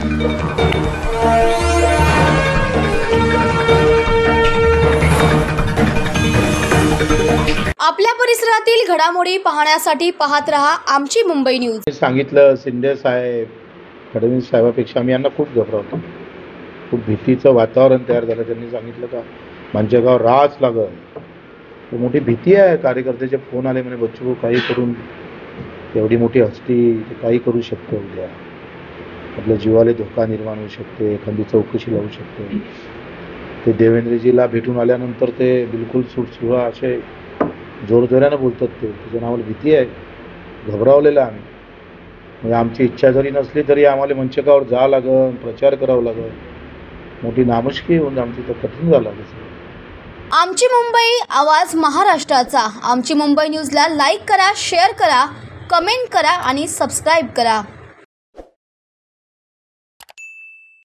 आपल्या परिसरातील घडामोडी पाहण्यासाठी पाहत रहा आमची मुंबई न्यूज। सांगितलं शिंदे साहेब फडणवीस साहेबांपेक्षा आम्ही यांना खूप घबरावतो। खूप भीतीचं वातावरण तयार झालं। त्यांनी सांगितलं का मंचगाव राज लागल, मोठी भीती आहे। कार्यकर्त्याचे फोन आले म्हणे बच्चू काही करून, एवढी मोठी हस्ती काही करू शकतो, उद्या आपल्या जीवाला धोका निर्माण होऊ शकते, एखादी चौकशी लावू शकते। ते देवेंद्रजीला भेटून आल्यानंतर ते बिलकुल सुटसुळा असे जोरजोरानं बोलतात। त्याच्या नावाला भीती आहे, घबरावलेलं आम्ही। म्हणजे आमची इच्छा जरी नसली तरी आम्हाला मंचकावर जावं लागेल, प्रचार करावा लागेल, मोठी नामुष्की होऊन आमची तर कठीण झालं। आमची मुंबई, आवाज महाराष्ट्राचा। आमची मुंबई न्यूजला लाईक करा, शेअर करा, कमेंट करा आणि सबस्क्राईब करा।